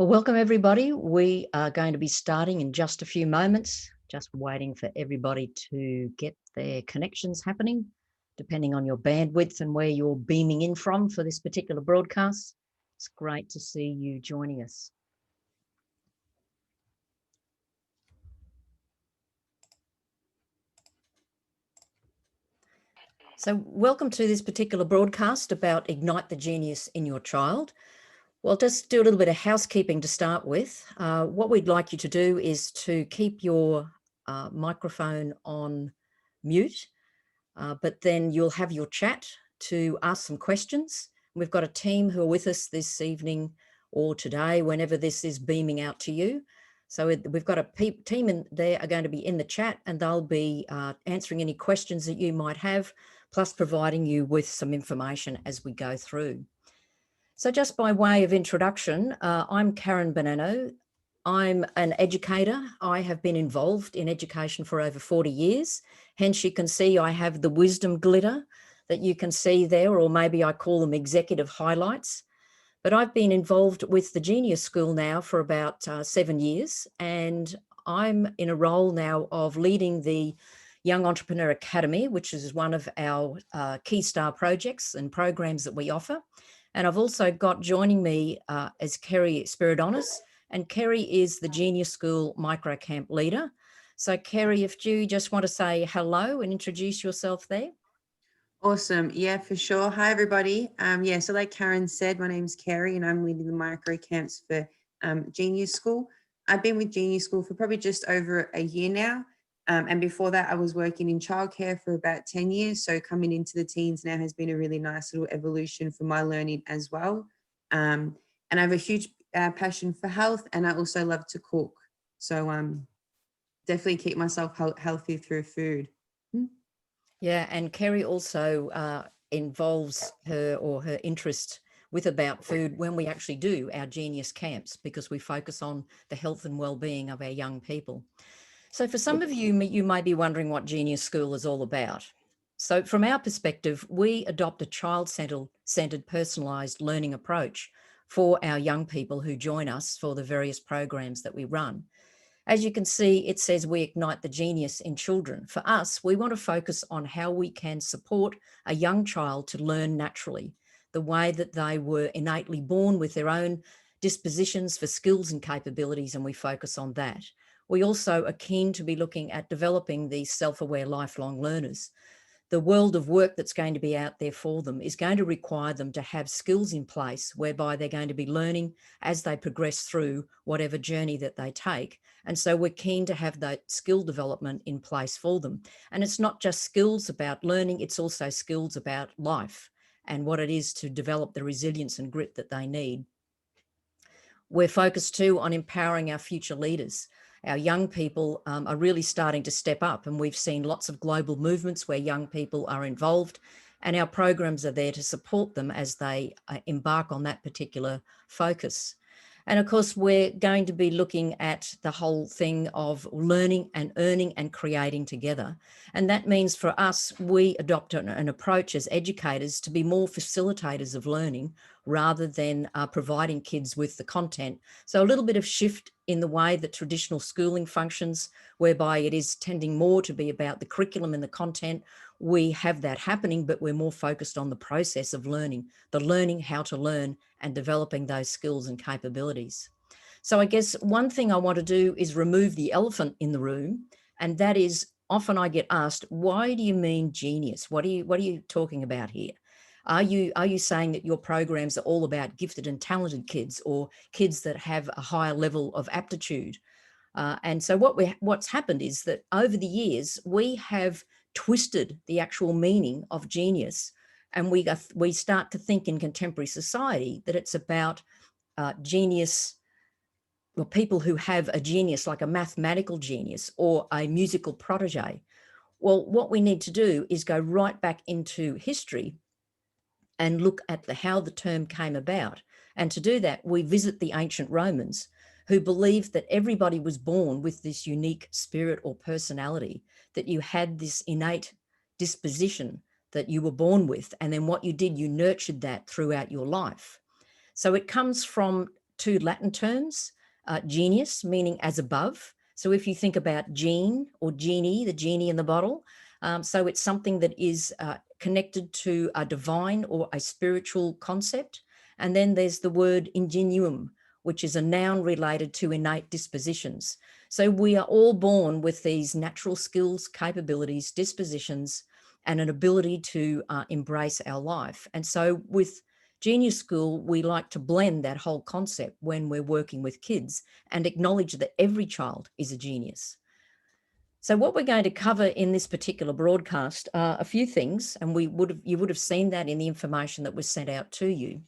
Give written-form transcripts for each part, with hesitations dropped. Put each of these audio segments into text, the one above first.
Well, welcome everybody. We are going to be starting in just a few moments, just waiting for everybody to get their connections happening, depending on your bandwidth and where you're beaming in from for this particular broadcast. It's great to see you joining us. So welcome to this particular broadcast about Ignite the Genius in Your Child. Well, just do a little bit of housekeeping to start with. What we'd like you to do is to keep your microphone on mute, but then you'll have your chat to ask some questions. We've got a team who are with us this evening or today, whenever this is beaming out to you. So we've got a team in there are going to be in the chat, and they'll be answering any questions that you might have, plus providing you with some information as we go through. So just by way of introduction, I'm Karen Bonanno. I'm an educator. I have been involved in education for over 40 years. Hence, you can see I have the wisdom glitter that you can see there, or maybe I call them executive highlights. But I've been involved with the Genius School now for about 7 years, and I'm in a role now of leading the Young Entrepreneur Academy, which is one of our key star projects and programs that we offer. And I've also got joining me as Kerry Spiridonis, and Kerry is the Genius School MicroCamp leader. So Kerry, if you just want to say hello and introduce yourself there. Awesome. Yeah, for sure. Hi, everybody. So like Karen said, my name's Kerry and I'm leading the micro camps for Genius School. I've been with Genius School for probably just over a year now. And before that, I was working in childcare for about 10 years. So coming into the teens now has been a really nice little evolution for my learning as well. And I have a huge passion for health, and I also love to cook. So definitely keep myself healthy through food. Yeah, and Kerry also involves her interest with about food when we actually do our Genius camps, because we focus on the health and well-being of our young people. So for some of you, you may be wondering what Genius School is all about. So from our perspective, we adopt a child-centered personalised learning approach for our young people who join us for the various programs that we run. As you can see, it says we ignite the genius in children. For us, we want to focus on how we can support a young child to learn naturally, the way that they were innately born with their own dispositions for skills and capabilities, and we focus on that. We also are keen to be looking at developing these self-aware lifelong learners. The world of work that's going to be out there for them is going to require them to have skills in place whereby they're going to be learning as they progress through whatever journey that they take. And so we're keen to have that skill development in place for them. And it's not just skills about learning, it's also skills about life and what it is to develop the resilience and grit that they need. We're focused too on empowering our future leaders. Our young people are really starting to step up, and we've seen lots of global movements where young people are involved, and our programs are there to support them as they embark on that particular focus. And of course, we're going to be looking at the whole thing of learning and earning and creating together. And that means for us, we adopt an approach as educators to be more facilitators of learning rather than providing kids with the content. So a little bit of shift in the way that traditional schooling functions, whereby it is tending more to be about the curriculum and the content. We have that happening, but we're more focused on the process of learning, the learning how to learn and developing those skills and capabilities. So I guess one thing I want to do is remove the elephant in the room, and that is often I get asked, why do you mean genius? What are you talking about here? Are you saying that your programs are all about gifted and talented kids, or kids that have a higher level of aptitude? And so what's happened is that over the years, we have twisted the actual meaning of genius. And we start to think in contemporary society that it's about genius, or people who have a genius, like a mathematical genius or a musical protege. Well, what we need to do is go right back into history and look at how the term came about. And to do that, we visit the ancient Romans, who believed that everybody was born with this unique spirit or personality, that you had this innate disposition that you were born with. And then what you did, you nurtured that throughout your life. So it comes from two Latin terms, genius, meaning as above. So if you think about gene or genie, the genie in the bottle, so it's something that is connected to a divine or a spiritual concept. And then there's the word ingenuum, which is a noun related to innate dispositions. So we are all born with these natural skills, capabilities, dispositions, and an ability to embrace our life. And so with Genius School, we like to blend that whole concept when we're working with kids and acknowledge that every child is a genius. So what we're going to cover in this particular broadcast are a few things, and you would have seen that in the information that was sent out to you.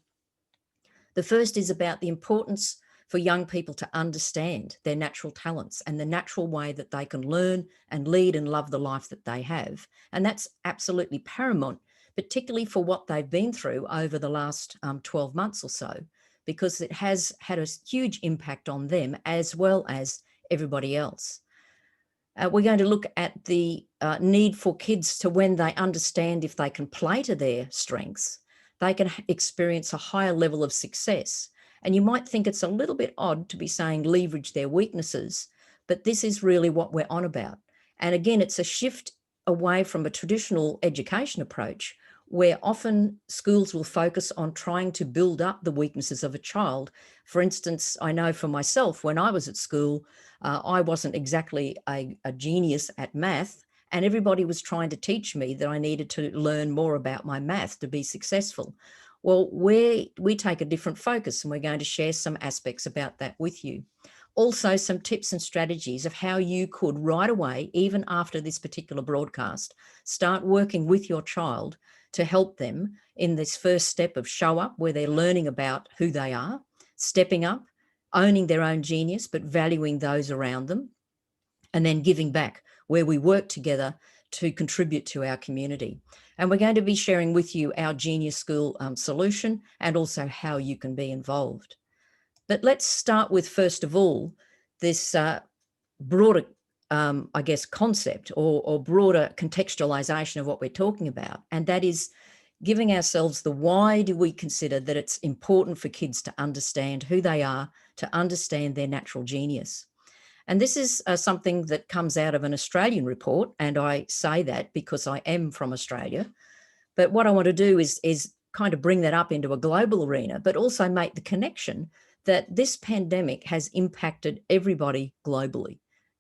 The first is about the importance for young people to understand their natural talents and the natural way that they can learn and lead and love the life that they have. And that's absolutely paramount, particularly for what they've been through over the last 12 months or so, because it has had a huge impact on them as well as everybody else. We're going to look at the need for kids to, when they understand if they can play to their strengths, they can experience a higher level of success. And you might think it's a little bit odd to be saying leverage their weaknesses, but this is really what we're on about. And again, it's a shift away from a traditional education approach where often schools will focus on trying to build up the weaknesses of a child. For instance, I know for myself, when I was at school, I wasn't exactly a genius at math, and everybody was trying to teach me that I needed to learn more about my math to be successful. Well, we take a different focus, and we're going to share some aspects about that with you. Also, some tips and strategies of how you could right away, even after this particular broadcast, start working with your child to help them in this first step of show up, where they're learning about who they are, stepping up, owning their own genius, but valuing those around them, and then giving back, where we work together to contribute to our community. And we're going to be sharing with you our Genius School solution and also how you can be involved. But let's start with, first of all, this broader, I guess, concept or broader contextualization of what we're talking about. And that is giving ourselves the why do we consider that it's important for kids to understand who they are, to understand their natural genius. And this is something that comes out of an Australian report. And I say that because I am from Australia. But what I want to do is kind of bring that up into a global arena, but also make the connection that this pandemic has impacted everybody globally.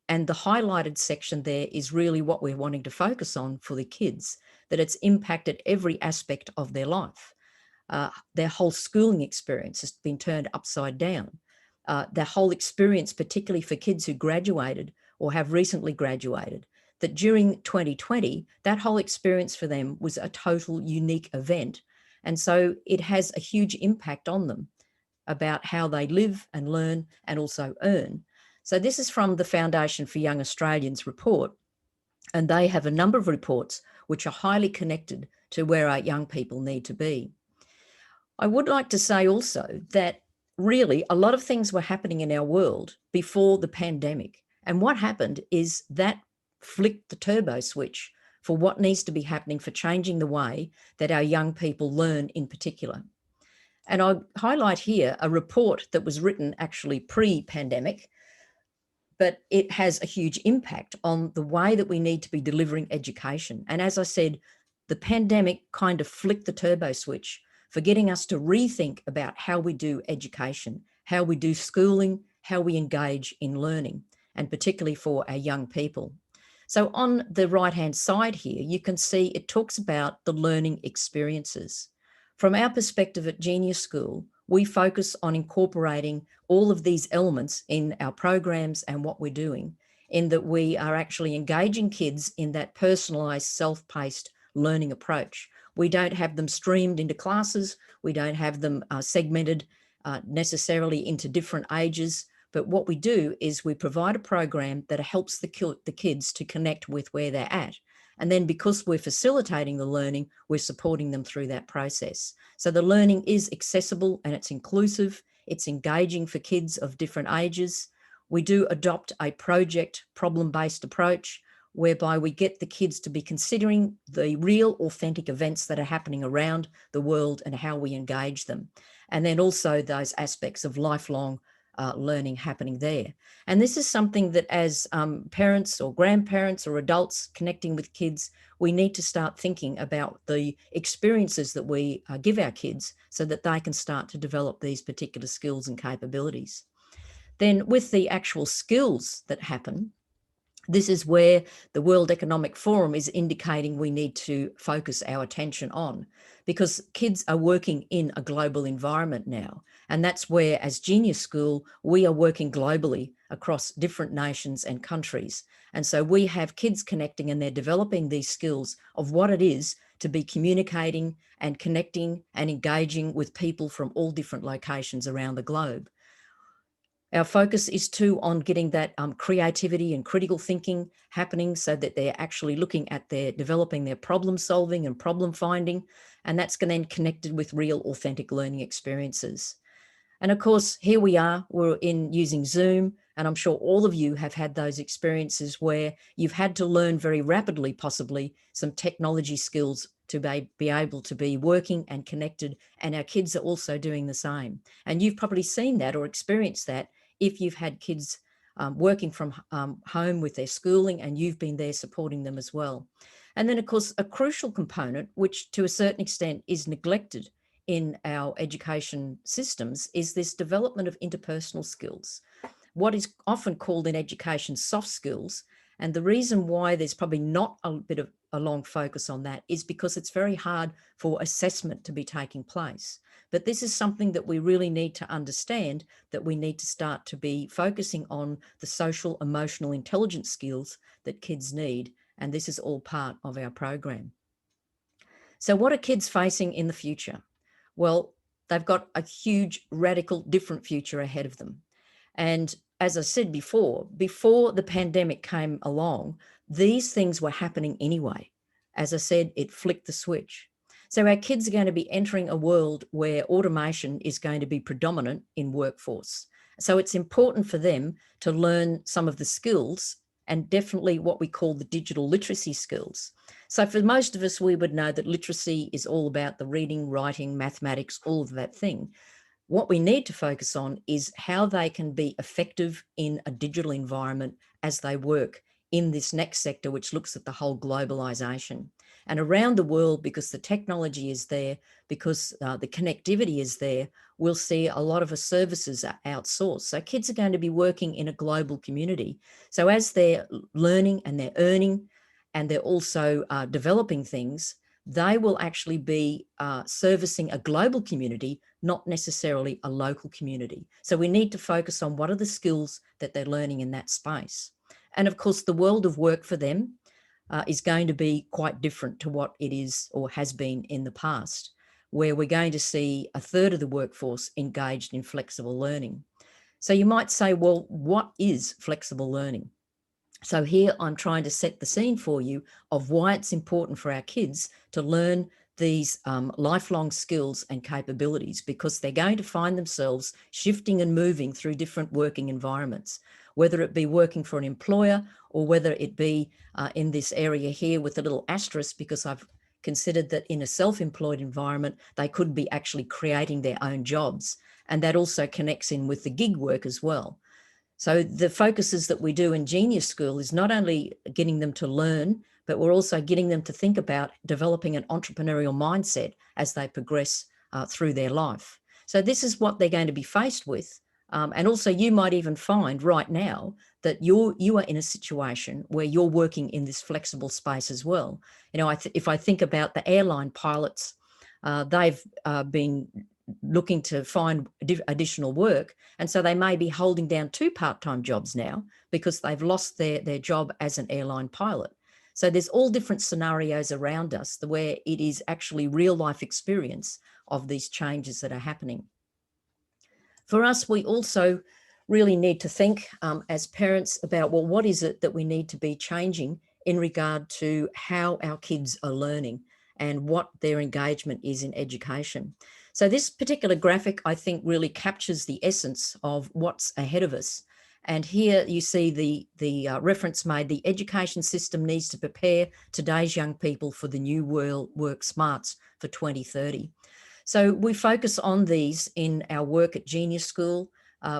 And the highlighted section there is really what we're wanting to focus on for the kids, that it's impacted every aspect of their life. Their whole schooling experience has been turned upside down. Their whole experience, particularly for kids who graduated or have recently graduated, that during 2020, that whole experience for them was a total unique event. And so it has a huge impact on them about how they live and learn and also earn. So this is from the Foundation for Young Australians report, and they have a number of reports which are highly connected to where our young people need to be. I would like to say also that really a lot of things were happening in our world before the pandemic. And what happened is that flicked the turbo switch for what needs to be happening for changing the way that our young people learn in particular. And I'll highlight here a report that was written actually pre-pandemic, but it has a huge impact on the way that we need to be delivering education. And as I said, the pandemic kind of flicked the turbo switch for getting us to rethink about how we do education, how we do schooling, how we engage in learning, and particularly for our young people. So on the right-hand side here, you can see it talks about the learning experiences. From our perspective at Genius School, we focus on incorporating all of these elements in our programs and what we're doing, in that we are actually engaging kids in that personalized, self-paced learning approach. We don't have them streamed into classes. We don't have them segmented necessarily into different ages. But what we do is we provide a program that helps the kids to connect with where they're at. And then because we're facilitating the learning, we're supporting them through that process. So the learning is accessible and it's inclusive. It's engaging for kids of different ages. We do adopt a project problem-based approach whereby we get the kids to be considering the real authentic events that are happening around the world and how we engage them. and then also those aspects of lifelong learning happening there. And this is something that as parents or grandparents or adults connecting with kids, we need to start thinking about the experiences that we give our kids so that they can start to develop these particular skills and capabilities. Then with the actual skills that happen, this is where the World Economic Forum is indicating we need to focus our attention on, because kids are working in a global environment now. And that's where, as Genius School, we are working globally across different nations and countries. And so we have kids connecting, and they're developing these skills of what it is to be communicating and connecting and engaging with people from all different locations around the globe. Our focus is too on getting that creativity and critical thinking happening so that they're actually looking at developing their problem solving and problem finding, and that's then connected with real authentic learning experiences. And of course, here we are, we're using Zoom, and I'm sure all of you have had those experiences where you've had to learn very rapidly, possibly, some technology skills to be able to be working and connected, and our kids are also doing the same. And you've probably seen that or experienced that if you've had kids working from home with their schooling, and you've been there supporting them as well. And then, of course, a crucial component, which to a certain extent is neglected in our education systems, is this development of interpersonal skills, what is often called in education soft skills. And the reason why there's probably not a bit of a long focus on that is because it's very hard for assessment to be taking place. But this is something that we really need to understand, that we need to start to be focusing on the social, emotional intelligence skills that kids need. And this is all part of our program. So what are kids facing in the future? Well, they've got a huge, radical, different future ahead of them. And as I said before the pandemic came along, these things were happening anyway. As I said, it flicked the switch. So our kids are going to be entering a world where automation is going to be predominant in workforce. So it's important for them to learn some of the skills, and definitely what we call the digital literacy skills. So for most of us, we would know that literacy is all about the reading, writing, mathematics, all of that thing. What we need to focus on is how they can be effective in a digital environment as they work in this next sector, which looks at the whole globalization. And around the world, because the technology is there, because the connectivity is there, we'll see a lot of the services are outsourced. So kids are going to be working in a global community. So as they're learning and they're earning and they're also developing things, they will actually be servicing a global community, not necessarily a local community. So we need to focus on what are the skills that they're learning in that space. And of course, the world of work for them is going to be quite different to what it is or has been in the past, where we're going to see a third of the workforce engaged in flexible learning. So you might say, well, what is flexible learning? So here I'm trying to set the scene for you of why it's important for our kids to learn these lifelong skills and capabilities, because they're going to find themselves shifting and moving through different working environments, whether it be working for an employer or whether it be in this area here with a little asterisk, because I've considered that in a self-employed environment, they could be actually creating their own jobs. And that also connects in with the gig work as well. So the focuses that we do in Genius School is not only getting them to learn, but we're also getting them to think about developing an entrepreneurial mindset as they progress through their life. So this is what they're going to be faced with. And also you might even find right now that you are in a situation where you're working in this flexible space as well. You know, if I think about the airline pilots, they've been looking to find additional work. And so they may be holding down 2 part-time jobs now because they've lost their job as an airline pilot. So there's all different scenarios around us where it is actually real life experience of these changes that are happening. For us, we also really need to think as parents about, well, what is it that we need to be changing in regard to how our kids are learning and what their engagement is in education. So this particular graphic, I think, really captures the essence of what's ahead of us. And here you see the reference made, the education system needs to prepare today's young people for the new world work smarts for 2030. So we focus on these in our work at Genius School.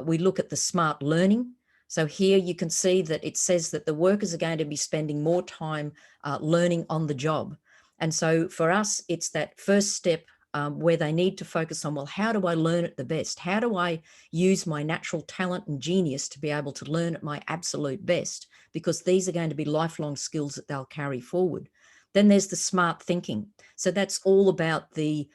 We look at the smart learning. So here you can see that it says that the workers are going to be spending more time learning on the job. And so for us, it's that first step where they need to focus on, well, how do I learn at the best? How do I use my natural talent and genius to be able to learn at my absolute best? Because these are going to be lifelong skills that they'll carry forward. Then there's the smart thinking. So that's all about the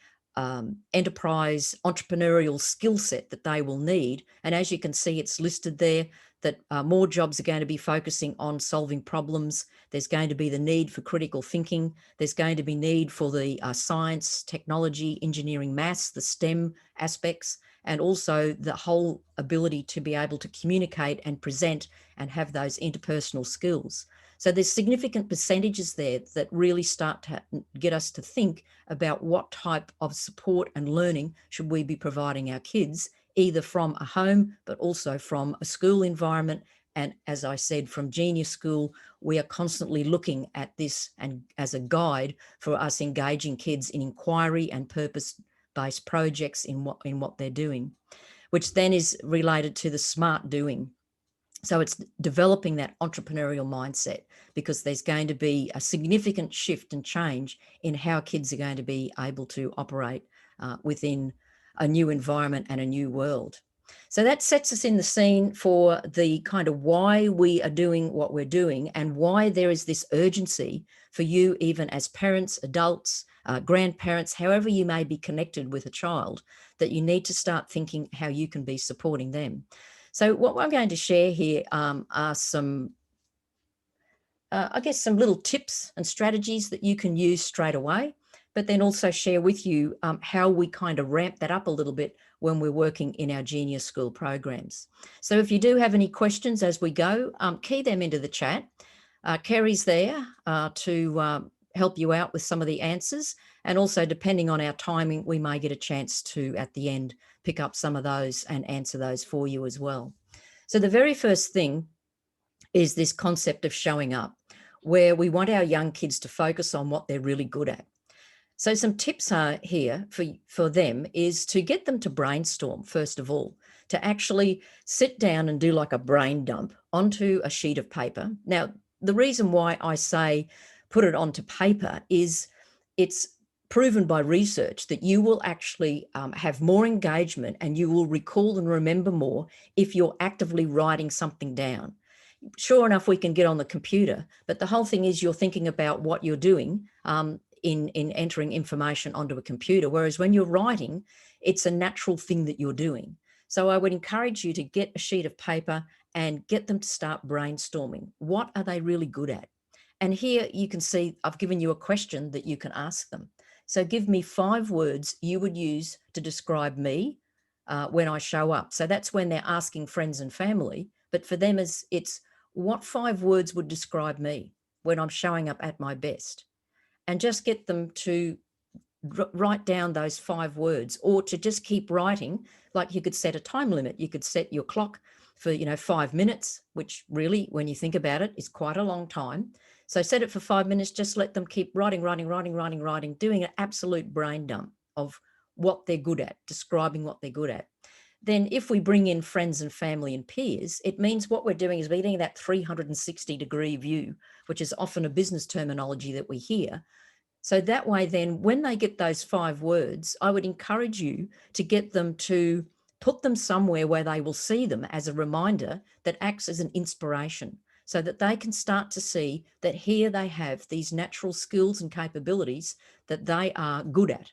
enterprise entrepreneurial skill set that they will need. And as you can see, it's listed there that more jobs are going to be focusing on solving problems. There's going to be the need for critical thinking. There's going to be need for the science, technology, engineering, maths, the STEM aspects, and also the whole ability to be able to communicate and present and have those interpersonal skills. So there's significant percentages there that really start to get us to think about what type of support and learning should we be providing our kids, either from a home, but also from a school environment. And as I said, from Genius School, we are constantly looking at this and as a guide for us engaging kids in inquiry and purpose-based projects in what they're doing, which then is related to the smart doing. So it's developing that entrepreneurial mindset, because there's going to be a significant shift and change in how kids are going to be able to operate within a new environment and a new world. So that sets us in the scene for the kind of why we are doing what we're doing, and why there is this urgency for you, even as parents, adults, grandparents, however you may be connected with a child, that you need to start thinking how you can be supporting them. So what I'm going to share here are some, I guess, some little tips and strategies that you can use straight away, but then also share with you how we kind of ramp that up a little bit when we're working in our Genius School programs. So if you do have any questions as we go, key them into the chat. Kerry's there to help you out with some of the answers. And also, depending on our timing, we may get a chance to, at the end, pick up some of those and answer those for you as well. So the very first thing is this concept of showing up, where we want our young kids to focus on what they're really good at. So some tips are here for them is to get them to brainstorm, first of all, to actually sit down and do like a brain dump onto a sheet of paper. Now, the reason why I say put it onto paper is it's proven by research that you will actually have more engagement and you will recall and remember more if you're actively writing something down. Sure enough, we can get on the computer, but the whole thing is you're thinking about what you're doing in entering information onto a computer. Whereas when you're writing, it's a natural thing that you're doing. So I would encourage you to get a sheet of paper and get them to start brainstorming. What are they really good at? And here you can see I've given you a question that you can ask them. So give me 5 words you would use to describe me when I show up. So that's when they're asking friends and family. But for them, it's what 5 words would describe me when I'm showing up at my best? And just get them to write down those 5 words, or to just keep writing. Like you could set a time limit. You could set your clock for 5 minutes, which really, when you think about it, is quite a long time. So set it for 5 minutes, just let them keep writing, doing an absolute brain dump of what they're good at, describing what they're good at. Then if we bring in friends and family and peers, it means what we're doing is we're getting that 360-degree view, which is often a business terminology that we hear. So that way, then when they get those 5 words, I would encourage you to get them to put them somewhere where they will see them as a reminder that acts as an inspiration, so that they can start to see that here they have these natural skills and capabilities that they are good at.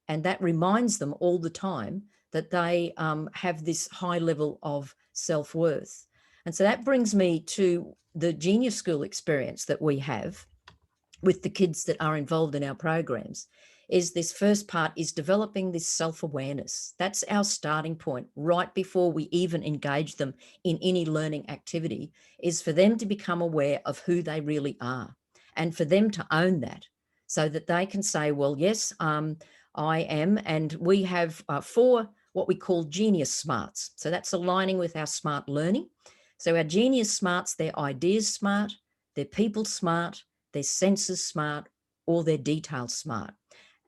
And that reminds them all the time that they have this high level of self-worth. And so that brings me to the Genius School experience that we have with the kids that are involved in our programs. Is this first part is developing this self-awareness. That's our starting point right before we even engage them in any learning activity, is for them to become aware of who they really are, and for them to own that, so that they can say, well, yes, I am. And we have 4 what we call genius smarts. So that's aligning with our smart learning. So our genius smarts, they're ideas smart, they're people smart, they're senses smart, or they're detail smart.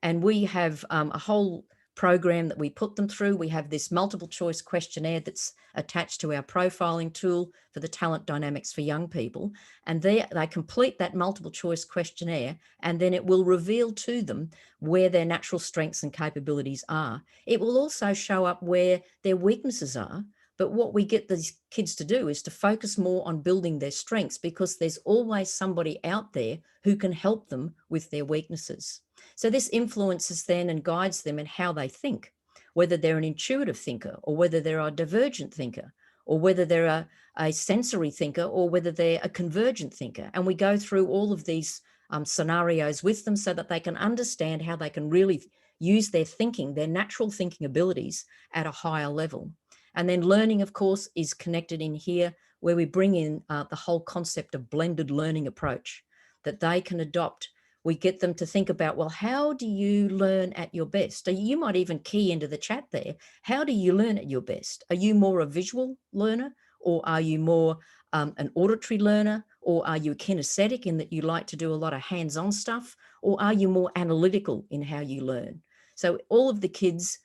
And we have a whole program that we put them through. We have this multiple choice questionnaire that's attached to our profiling tool for the talent dynamics for young people. And they complete that multiple choice questionnaire, and then it will reveal to them where their natural strengths and capabilities are. It will also show up where their weaknesses are. But what we get these kids to do is to focus more on building their strengths, because there's always somebody out there who can help them with their weaknesses. So this influences then and guides them in how they think, whether they're an intuitive thinker or whether they're a divergent thinker, or whether they're a sensory thinker or whether they're a convergent thinker. And we go through all of these scenarios with them so that they can understand how they can really use their thinking, their natural thinking abilities at a higher level. And then learning, of course, is connected in here, where we bring in the whole concept of blended learning approach that they can adopt. We get them to think about, well, how do you learn at your best? You might even key into the chat there. How do you learn at your best? Are you more a visual learner, or are you more an auditory learner, or are you kinesthetic in that you like to do a lot of hands-on stuff, or are you more analytical in how you learn? So all of the kids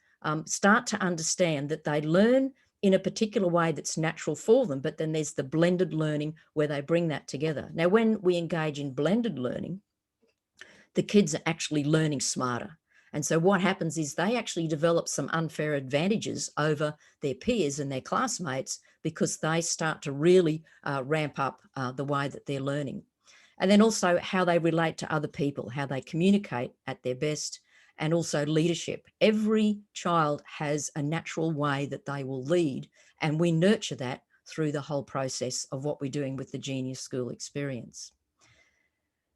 start to understand that they learn in a particular way that's natural for them, but then there's the blended learning where they bring that together. Now, when we engage in blended learning, the kids are actually learning smarter. And so what happens is they actually develop some unfair advantages over their peers and their classmates, because they start to really ramp up the way that they're learning. And then also how they relate to other people, how they communicate at their best, and also leadership. Every child has a natural way that they will lead, and we nurture that through the whole process of what we're doing with the Genius School experience.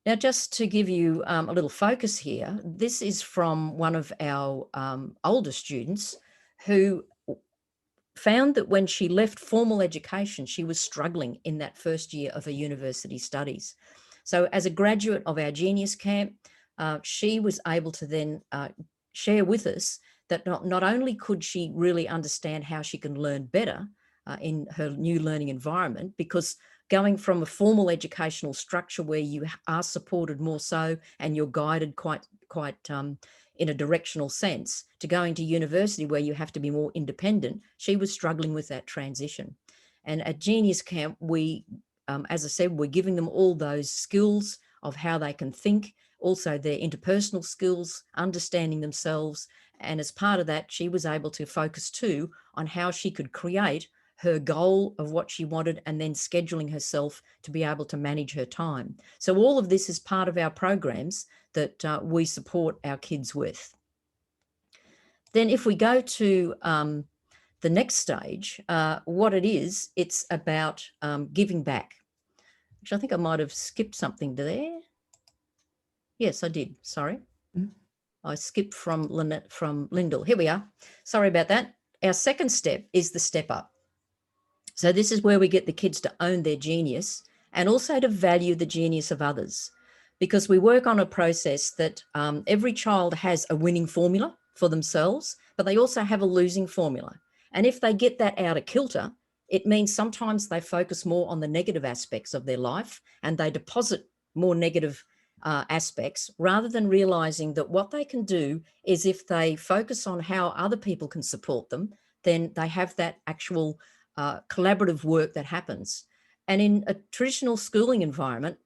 Now, just to give you a little focus here, this is from one of our older students who found that when she left formal education, she was struggling in that first year of her university studies. So as a graduate of our Genius Camp, she was able to then share with us that not only could she really understand how she can learn better in her new learning environment, because going from a formal educational structure where you are supported more so and you're guided quite in a directional sense, to going to university where you have to be more independent, she was struggling with that transition. And at Genius Camp, we, as I said, we're giving them all those skills of how they can think, also their interpersonal skills, understanding themselves. And as part of that, she was able to focus too on how she could create her goal of what she wanted, and then scheduling herself to be able to manage her time. So all of this is part of our programs that we support our kids with. Then if we go to the next stage, what it is, it's about giving back, which I think I might have skipped something there. Yes, I did. Sorry. I skipped from Lyndall. Here we are. Sorry about that. Our second step is the step up. So this is where we get the kids to own their genius and also to value the genius of others, because we work on a process that every child has a winning formula for themselves, but they also have a losing formula. And if they get that out of kilter, it means sometimes they focus more on the negative aspects of their life and they deposit more negative aspects, rather than realizing that what they can do is, if they focus on how other people can support them, then they have that actual collaborative work that happens. And in a traditional schooling environment,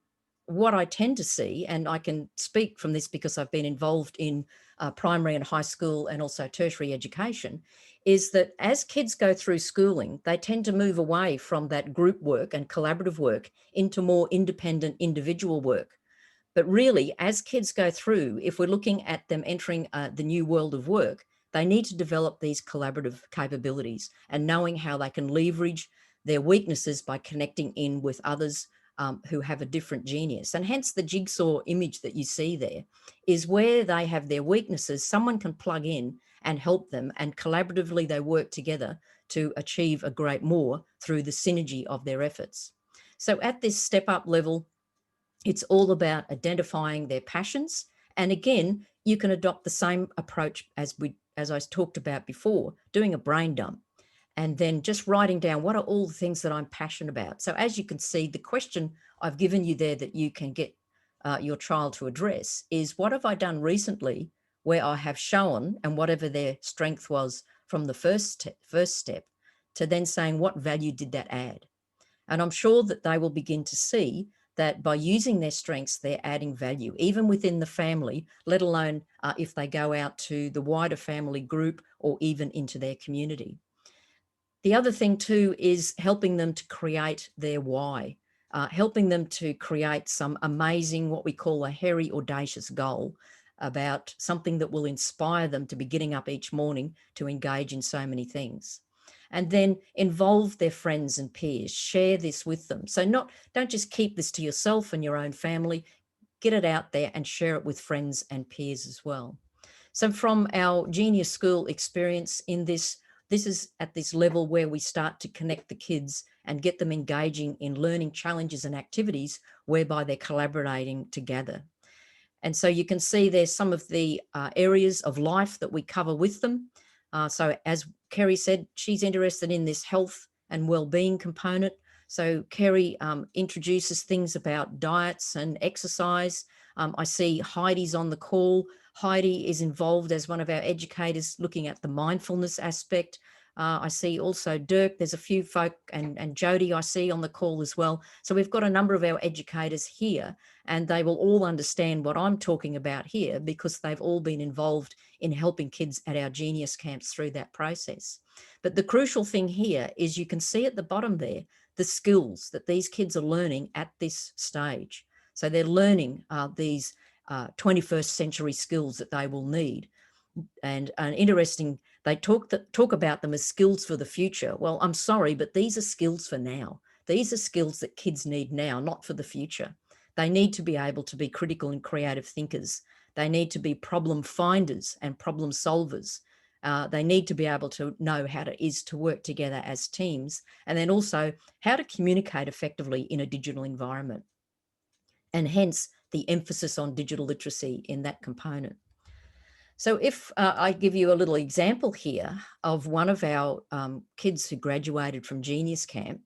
what I tend to see, and I can speak from this because I've been involved in primary and high school and also tertiary education, is that as kids go through schooling, they tend to move away from that group work and collaborative work into more independent individual work. But really, as kids go through, if we're looking at them entering the new world of work, they need to develop these collaborative capabilities and knowing how they can leverage their weaknesses by connecting in with others who have a different genius. And hence the jigsaw image that you see there is where they have their weaknesses, someone can plug in and help them, and collaboratively they work together to achieve a great more through the synergy of their efforts. So at this step up level, it's all about identifying their passions. And again, you can adopt the same approach as I talked about before, doing a brain dump and then just writing down what are all the things that I'm passionate about. So as you can see, the question I've given you there that you can get your child to address is, what have I done recently where I have shown, and whatever their strength was from the first step, to then saying what value did that add. And I'm sure that they will begin to see that by using their strengths, they're adding value, even within the family, let alone if they go out to the wider family group or even into their community. The other thing too is helping them to create their why, helping them to create some amazing, what we call a hairy, audacious goal about something that will inspire them to be getting up each morning to engage in so many things. And then involve their friends and peers, share this with them. So don't just keep this to yourself and your own family, get it out there and share it with friends and peers as well. So from our Genius School experience in this is at this level where we start to connect the kids and get them engaging in learning challenges and activities whereby they're collaborating together. And so you can see there's some of the areas of life that we cover with them. So as Kerry said, she's interested in this health and well-being component. So Kerry introduces things about diets and exercise. I see Heidi's on the call. Heidi is involved as one of our educators looking at the mindfulness aspect. I see also Dirk, there's a few folk, and Jody I see on the call as well. So we've got a number of our educators here, and they will all understand what I'm talking about here because they've all been involved in helping kids at our Genius camps through that process. But the crucial thing here is you can see at the bottom there, the skills that these kids are learning at this stage. So they're learning these 21st century skills that they will need. And interesting, they talk about them as skills for the future. Well, I'm sorry, but these are skills for now. These are skills that kids need now, not for the future. They need to be able to be critical and creative thinkers. They need to be problem finders and problem solvers. They need to be able to know how it is to work together as teams, and then also how to communicate effectively in a digital environment. And hence the emphasis on digital literacy in that component. So if I give you a little example here of one of our kids who graduated from Genius Camp,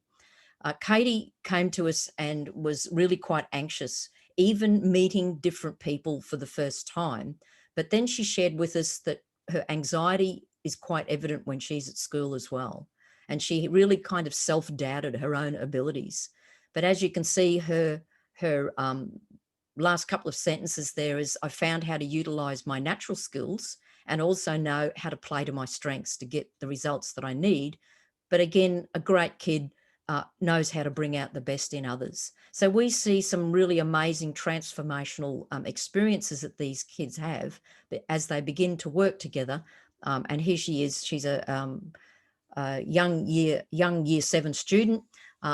Katie came to us and was really quite anxious, even meeting different people for the first time. But then she shared with us that her anxiety is quite evident when she's at school as well. And she really kind of self-doubted her own abilities. But as you can see, her last couple of sentences there is, I found how to utilize my natural skills and also know how to play to my strengths to get the results that I need. But again, a great kid knows how to bring out the best in others. So we see some really amazing transformational experiences that these kids have as they begin to work together. And here she is, she's a young year 7 student,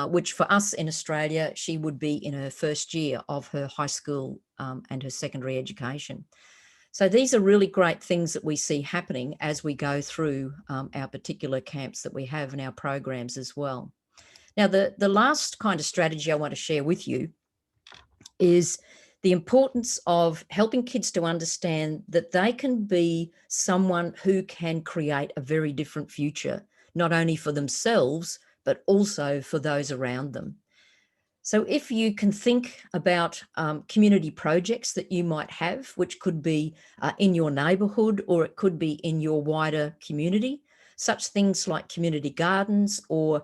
which for us in Australia, she would be in her first year of her high school and her secondary education. So these are really great things that we see happening as we go through our particular camps that we have in our programs as well. Now, the last kind of strategy I want to share with you is the importance of helping kids to understand that they can be someone who can create a very different future, not only for themselves, but also for those around them. So if you can think about community projects that you might have, which could be in your neighbourhood or it could be in your wider community, such things like community gardens or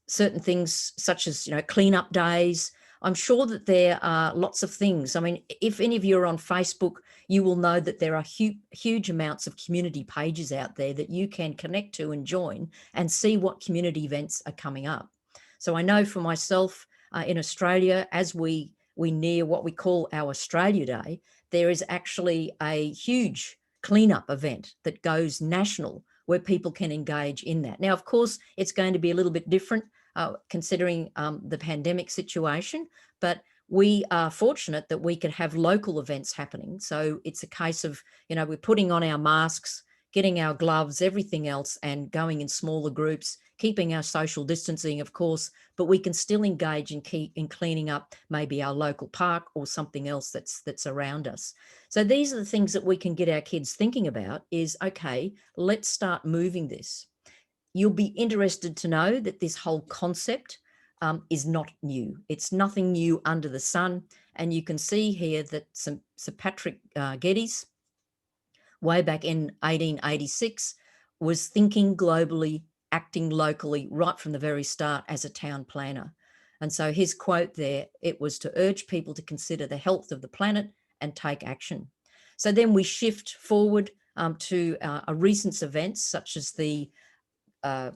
certain things such as, cleanup days. I'm sure that there are lots of things. I mean, if any of you are on Facebook, you will know that there are huge amounts of community pages out there that you can connect to and join and see what community events are coming up. So I know for myself in Australia, as we near what we call our Australia Day, there is actually a huge cleanup event that goes national where people can engage in that. Now, of course, it's going to be a little bit different considering the pandemic situation, but we are fortunate that we can have local events happening. So it's a case of, we're putting on our masks, getting our gloves, everything else, and going in smaller groups, keeping our social distancing, of course, but we can still engage in cleaning up maybe our local park or something else that's around us. So these are the things that we can get our kids thinking about is, okay, let's start moving this. You'll be interested to know that this whole concept is not new. It's nothing new under the sun. And you can see here that Sir Patrick Geddes, way back in 1886 was thinking globally, acting locally right from the very start as a town planner. And so his quote there, it was to urge people to consider the health of the planet and take action. So then we shift forward to a recent events such as the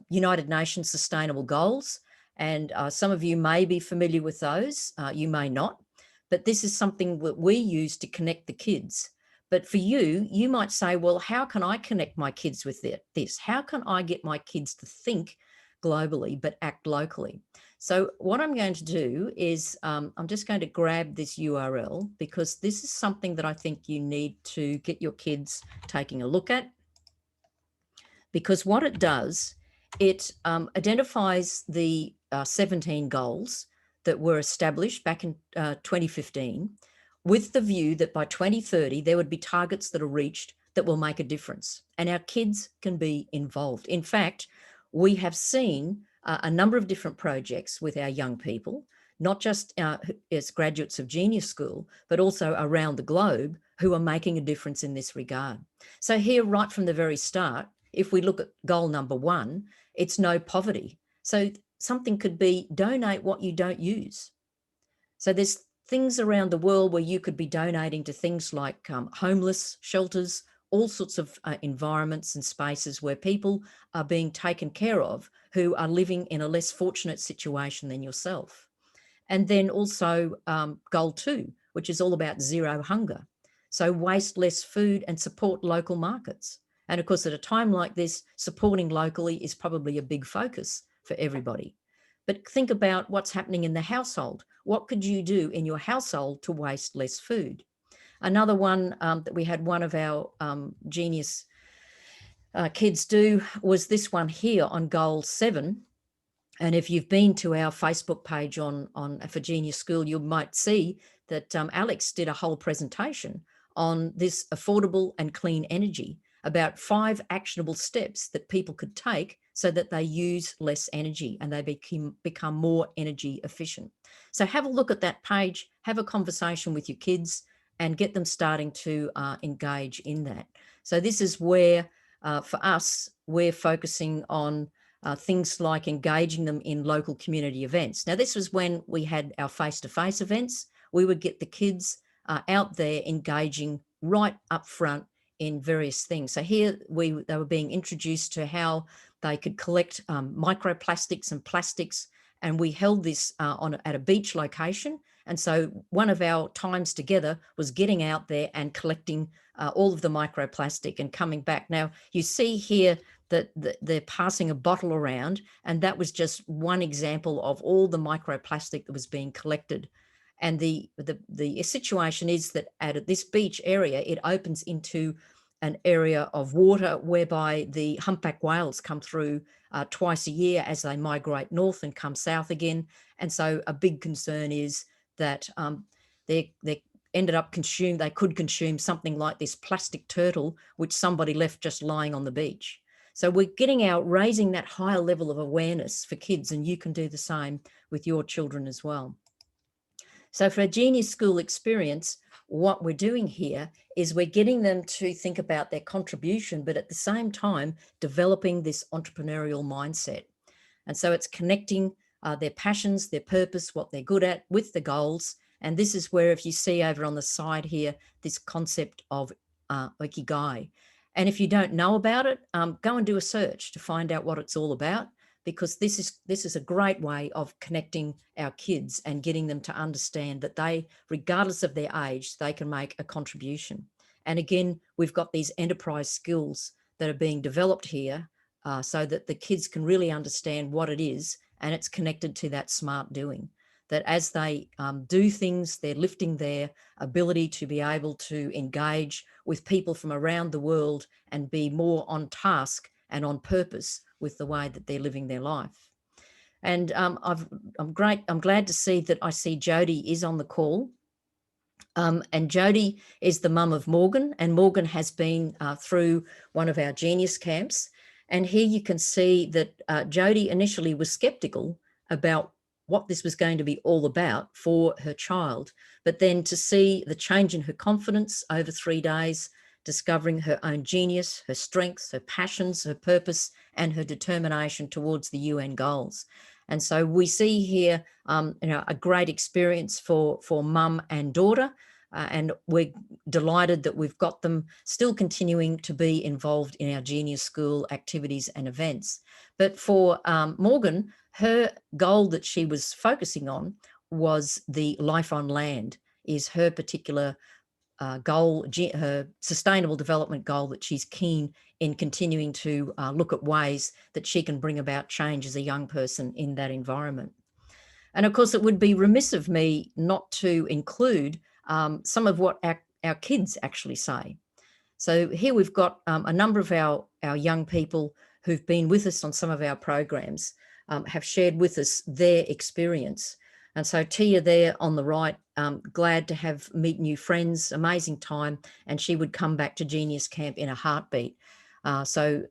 United Nations Sustainable Goals. And some of you may be familiar with those, you may not, but this is something that we use to connect the kids. But for you, you might say, well, how can I connect my kids with this? How can I get my kids to think globally but act locally? So what I'm going to do is I'm just going to grab this URL because this is something that I think you need to get your kids taking a look at. Because what it does, it identifies the 17 goals that were established back in 2015 with the view that by 2030, there would be targets that are reached that will make a difference and our kids can be involved. In fact, we have seen a number of different projects with our young people, not just as graduates of Genius School, but also around the globe who are making a difference in this regard. So here, right from the very start, if we look at goal number 1, it's no poverty. So something could be donate what you don't use. So there's things around the world where you could be donating to things like homeless shelters, all sorts of environments and spaces where people are being taken care of who are living in a less fortunate situation than yourself. And then also goal 2, which is all about zero hunger. So waste less food and support local markets. And of course, at a time like this, supporting locally is probably a big focus for everybody. But think about what's happening in the household. What could you do in your household to waste less food? Another one that we had one of our Genius kids do was this one here on goal 7. And if you've been to our Facebook page on for Genius School, you might see that Alex did a whole presentation on this affordable and clean energy, about 5 actionable steps that people could take so that they use less energy and they become more energy efficient. So have a look at that page, have a conversation with your kids and get them starting to engage in that. So this is where, for us, we're focusing on things like engaging them in local community events. Now, this was when we had our face-to-face events. We would get the kids out there engaging right up front in various things. So here they were being introduced to how they could collect microplastics and plastics, and we held this at a beach location. And so one of our times together was getting out there and collecting all of the microplastic and coming back. Now, you see here that they're passing a bottle around, and that was just one example of all the microplastic that was being collected. And the situation is that at this beach area, it opens into an area of water whereby the humpback whales come through twice a year as they migrate north and come south again. And so a big concern is that they ended up they could consume something like this plastic turtle, which somebody left just lying on the beach. So we're raising that higher level of awareness for kids, and you can do the same with your children as well. So for a Genius School experience, what we're doing here is we're getting them to think about their contribution, but at the same time, developing this entrepreneurial mindset. And so it's connecting their passions, their purpose, what they're good at with the goals. And this is where, if you see over on the side here, this concept of Ikigai. And if you don't know about it, go and do a search to find out what it's all about, because this is a great way of connecting our kids and getting them to understand that they, regardless of their age, they can make a contribution. And again, we've got these enterprise skills that are being developed here so that the kids can really understand what it is, and it's connected to that smart doing. That as they do things, they're lifting their ability to be able to engage with people from around the world and be more on task and on purpose with the way that they're living their life. And I'm glad to see that I see Jody is on the call. And Jody is the mum of Morgan, and Morgan has been through one of our Genius camps. And here you can see that Jody initially was skeptical about what this was going to be all about for her child, but then to see the change in her confidence over 3 days, discovering her own genius, her strengths, her passions, her purpose, and her determination towards the UN goals. And so we see here, a great experience for mum and daughter. And we're delighted that we've got them still continuing to be involved in our Genius School activities and events. But for Morgan, her goal that she was focusing on was the life on land, is her particular goal, her sustainable development goal that she's keen in continuing to look at ways that she can bring about change as a young person in that environment. And of course, it would be remiss of me not to include some of what our kids actually say. So here we've got a number of our young people who've been with us on some of our programs, have shared with us their experience. And so Tia there on the right, glad to meet new friends, amazing time, and she would come back to Genius Camp in a heartbeat. So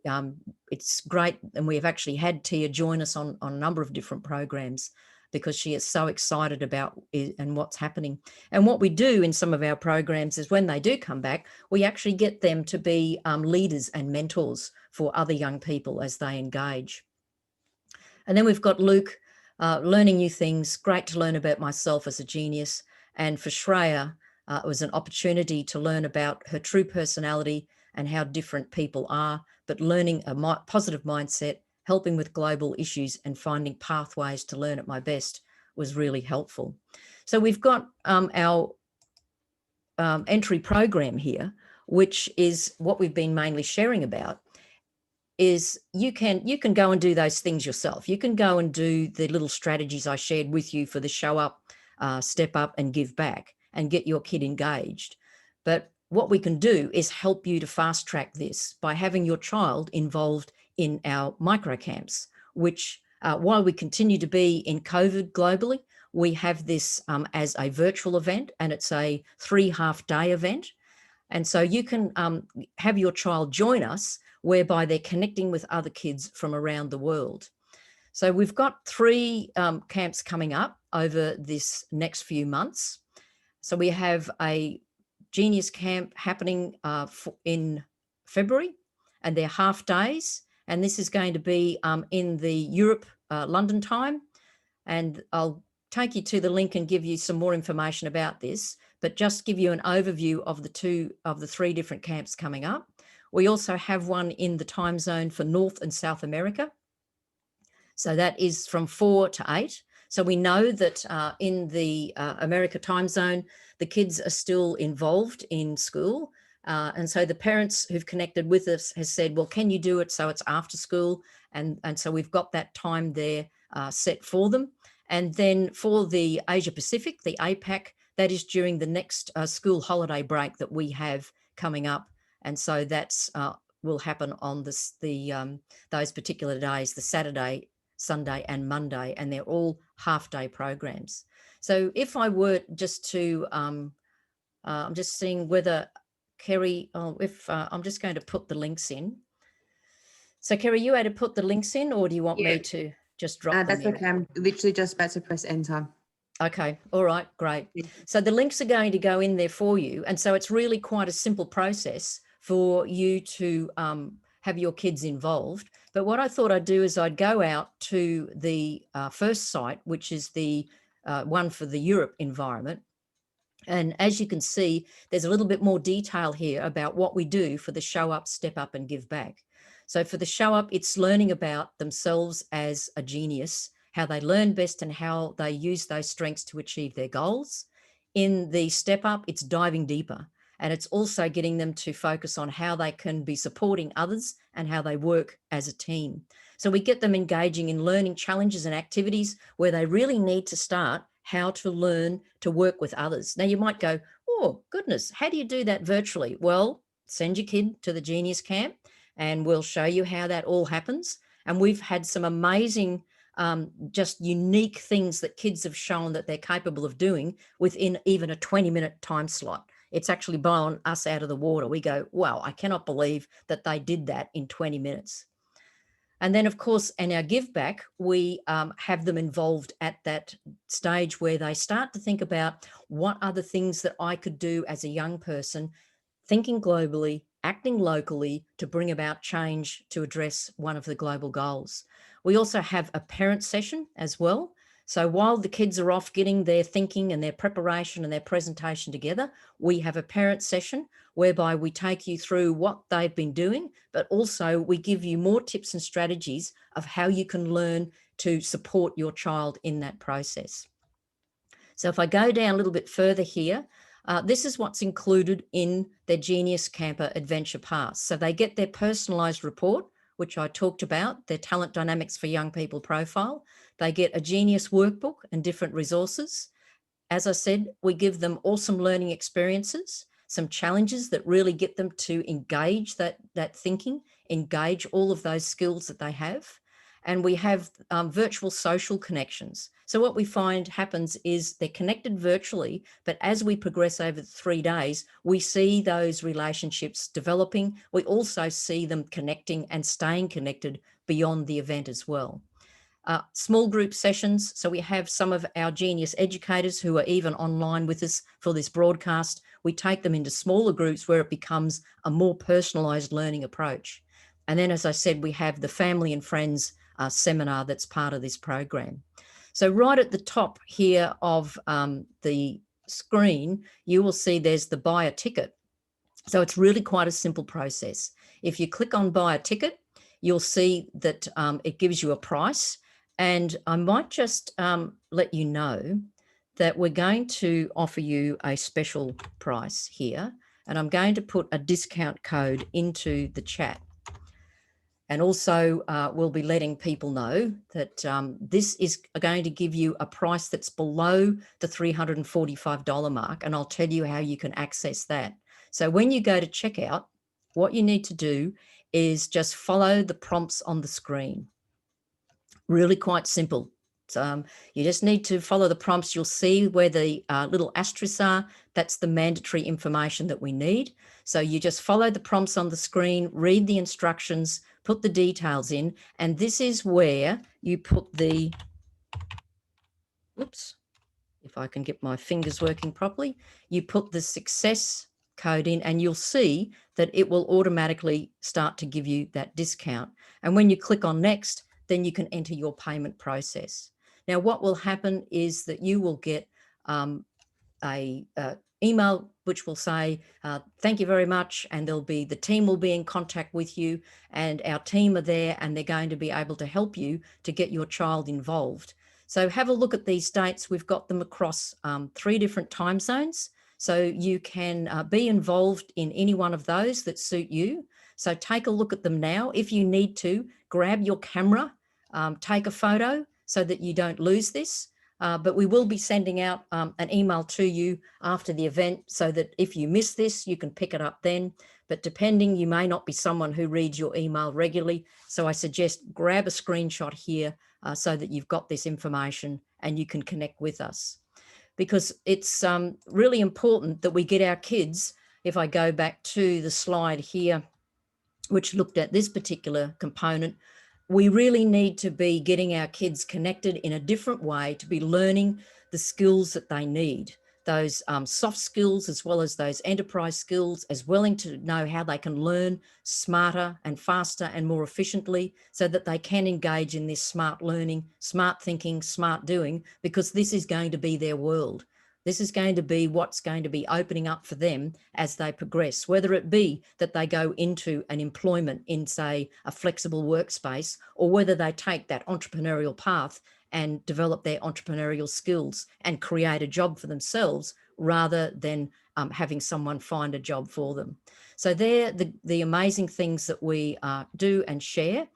it's great, and we have actually had Tia join us on a number of different programs because she is so excited about it and what's happening. And what we do in some of our programs is when they do come back, we actually get them to be leaders and mentors for other young people as they engage. And then we've got Luke, learning new things, great to learn about myself as a genius. And for Shreya, it was an opportunity to learn about her true personality and how different people are, but learning a positive mindset, helping with global issues and finding pathways to learn at my best was really helpful. So we've got our entry program here, which is what we've been mainly sharing about, is you can go and do those things yourself. You can go and do the little strategies I shared with you for the show up, step up and give back and get your kid engaged. But what we can do is help you to fast track this by having your child involved in our microcamps, which while we continue to be in COVID globally, we have this as a virtual event, and it's a 3 half-day event. And so you can have your child join us, whereby they're connecting with other kids from around the world. So we've got 3 camps coming up over this next few months. So we have a Genius Camp happening in February, and they're half days. And this is going to be in the Europe, London time. And I'll take you to the link and give you some more information about this, but just give you an overview of the 3 different camps coming up. We also have one in the time zone for North and South America. So that is from 4 to 8. So we know that in the America time zone, the kids are still involved in school. And so the parents who've connected with us has said, well, can you do it so it's after school? And so we've got that time there set for them. And then for the Asia Pacific, the APAC, that is during the next school holiday break that we have coming up. And so that's will happen on those particular days, the Saturday, Sunday and Monday, and they're all half-day programs. So if I were just to, I'm just seeing whether Kerry, I'm just going to put the links in. So Kerry, you had to put the links in, or do you want me to just drop them That's in? okay. I'm literally just about to press enter. Okay. All right. Great. So the links are going to go in there for you. And so it's really quite a simple process for you to have your kids involved. But what I thought I'd do is I'd go out to the first site, which is the one for the Europe environment. And as you can see, there's a little bit more detail here about what we do for the show up, step up and give back. So for the show up, it's learning about themselves as a genius, how they learn best and how they use those strengths to achieve their goals. In the step up, it's diving deeper. And it's also getting them to focus on how they can be supporting others and how they work as a team. So we get them engaging in learning challenges and activities where they really need to start how to learn to work with others. Now you might go, oh goodness, how do you do that virtually? Well, send your kid to the Genius Camp and we'll show you how that all happens. And we've had some amazing, just unique things that kids have shown that they're capable of doing within even a 20-minute time slot. It's actually blown us out of the water. We go, wow, I cannot believe that they did that in 20 minutes. And then, of course, in our give back, we have them involved at that stage where they start to think about what are the things that I could do as a young person thinking globally, acting locally to bring about change to address one of the global goals. We also have a parent session as well. So while the kids are off getting their thinking and their preparation and their presentation together, we have a parent session whereby we take you through what they've been doing, but also we give you more tips and strategies of how you can learn to support your child in that process. So if I go down a little bit further here, this is what's included in their Genius Camper Adventure Pass. So they get their personalised report, which I talked about, their Talent Dynamics for Young People profile. They get a Genius workbook and different resources. As I said, we give them awesome learning experiences, some challenges that really get them to engage that thinking, engage all of those skills that they have. And we have virtual social connections. So what we find happens is they're connected virtually, but as we progress over the 3 days, we see those relationships developing. We also see them connecting and staying connected beyond the event as well. Small group sessions. So we have some of our Genius educators who are even online with us for this broadcast. We take them into smaller groups where it becomes a more personalised learning approach. And then, as I said, we have the family and friends seminar that's part of this program. So right at the top here of the screen, you will see there's the buy a ticket. So it's really quite a simple process. If you click on buy a ticket, you'll see that it gives you a price. And I might just let you know that we're going to offer you a special price here. And I'm going to put a discount code into the chat. And also we'll be letting people know that this is going to give you a price that's below the $345 mark. And I'll tell you how you can access that. So when you go to checkout, what you need to do is just follow the prompts on the screen. Really quite simple. You just need to follow the prompts. You'll see where the little asterisks are. That's the mandatory information that we need. So you just follow the prompts on the screen, read the instructions, put the details in, and this is where you put the, oops, if I can get my fingers working properly, you put the success code in and you'll see that it will automatically start to give you that discount. And when you click on next, then you can enter your payment process. Now, what will happen is that you will get a email which will say, thank you very much. And the team will be in contact with you, and our team are there and they're going to be able to help you to get your child involved. So have a look at these dates. We've got them across 3 different time zones. So you can be involved in any one of those that suit you. So take a look at them now. If you need to, grab your camera, take a photo so that you don't lose this. But we will be sending out an email to you after the event so that if you miss this, you can pick it up then. But depending, you may not be someone who reads your email regularly. So I suggest grab a screenshot here so that you've got this information and you can connect with us. Because it's really important that we get our kids, if I go back to the slide here, which looked at this particular component, we really need to be getting our kids connected in a different way to be learning the skills that they need, those soft skills as well as those enterprise skills, as well to know how they can learn smarter and faster and more efficiently so that they can engage in this smart learning, smart thinking, smart doing, because this is going to be their world. This is going to be what's going to be opening up for them as they progress, whether it be that they go into an employment in, say, a flexible workspace, or whether they take that entrepreneurial path and develop their entrepreneurial skills and create a job for themselves rather than having someone find a job for them. So they're the amazing things that we do and share.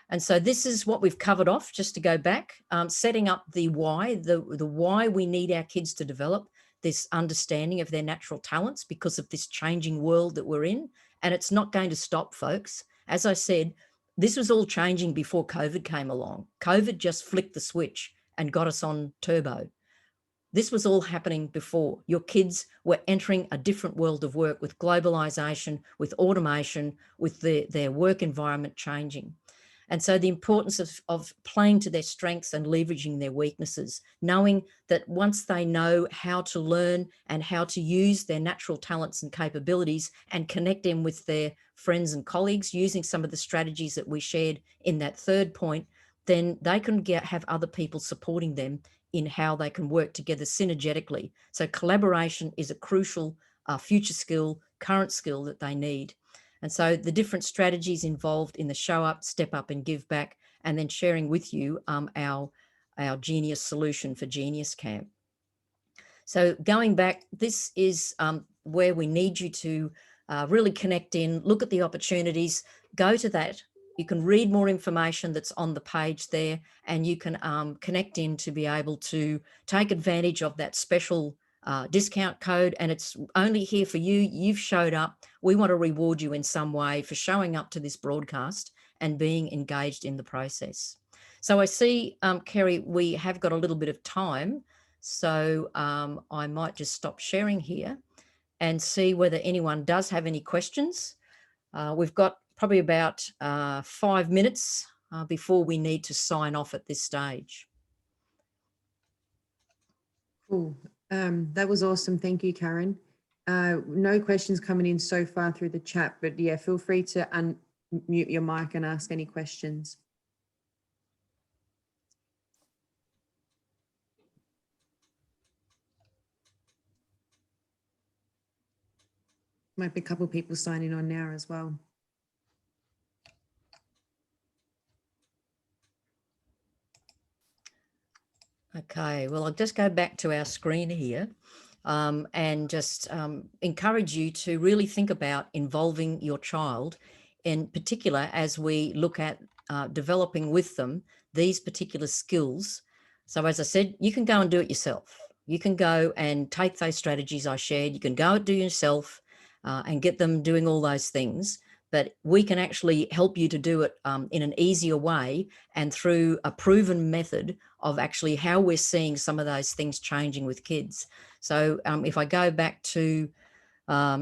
And so this is what we've covered off, just to go back, setting up the why, the why we need our kids to develop this understanding of their natural talents because of this changing world that we're in. And it's not going to stop, folks. As I said, this was all changing before COVID came along. COVID just flicked the switch and got us on turbo. This was all happening before. Your kids were entering a different world of work with globalization, with automation, with their work environment changing. And so the importance of playing to their strengths and leveraging their weaknesses, knowing that once they know how to learn and how to use their natural talents and capabilities and connect them with their friends and colleagues using some of the strategies that we shared in that third point, then they can have other people supporting them in how they can work together synergetically. So collaboration is a crucial future skill, current skill that they need. And so the different strategies involved in the show up, step up and give back, and then sharing with you our Genius solution for Genius Camp. So going back, this is where we need you to really connect in, look at the opportunities, go to that. You can read more information that's on the page there, and you can connect in to be able to take advantage of that special discount code. And it's only here for you. You've showed up. We want to reward you in some way for showing up to this broadcast and being engaged in the process. So I see, Kerry, we have got a little bit of time. So I might just stop sharing here and see whether anyone does have any questions. We've got probably about 5 minutes before we need to sign off at this stage. Cool. That was awesome. Thank you, Karen. No questions coming in so far through the chat, but yeah, feel free to unmute your mic and ask any questions. Might be a couple of people signing on now as well. Okay, well, I'll just go back to our screen here and just encourage you to really think about involving your child, in particular as we look at developing with them these particular skills. So as I said, you can go and do it yourself. You can go and take those strategies I shared. You can go and do it yourself and get them doing all those things. But we can actually help you to do it in an easier way and through a proven method of actually how we're seeing some of those things changing with kids. So if I go back to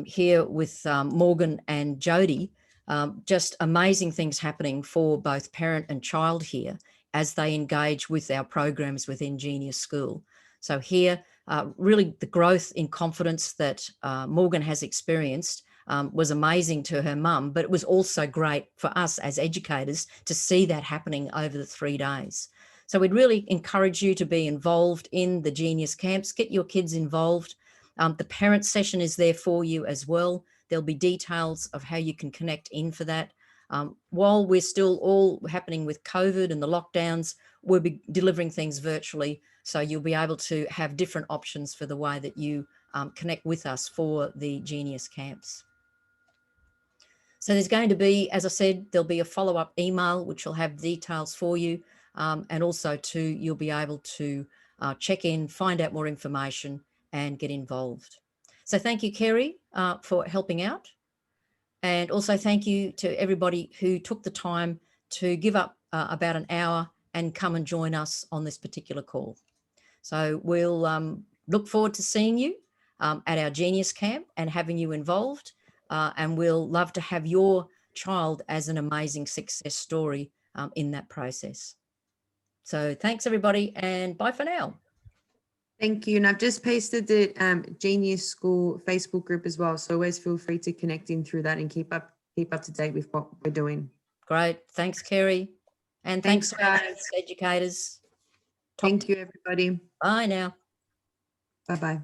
here with Morgan and Jody, just amazing things happening for both parent and child here as they engage with our programs within Genius School. So here, really the growth in confidence that Morgan has experienced was amazing to her mum, but it was also great for us as educators to see that happening over the 3 days. So we'd really encourage you to be involved in the Genius Camps, get your kids involved. The parent session is there for you as well. There'll be details of how you can connect in for that. While we're still all happening with COVID and the lockdowns, we'll be delivering things virtually. So you'll be able to have different options for the way that you connect with us for the Genius Camps. So there's going to be, as I said, there'll be a follow-up email, which will have details for you. And also too, you'll be able to check in, find out more information and get involved. So thank you, Kerry, for helping out. And also thank you to everybody who took the time to give up about an hour and come and join us on this particular call. So we'll look forward to seeing you at our Genius Camp and having you involved. And we'll love to have your child as an amazing success story in that process. So thanks, everybody, and bye for now. Thank you. And I've just pasted the Genius School Facebook group as well. So always feel free to connect in through that and keep up to date with what we're doing. Great. Thanks, Kerry. And thanks guys, educators. Thank you, everybody. Bye now. Bye-bye.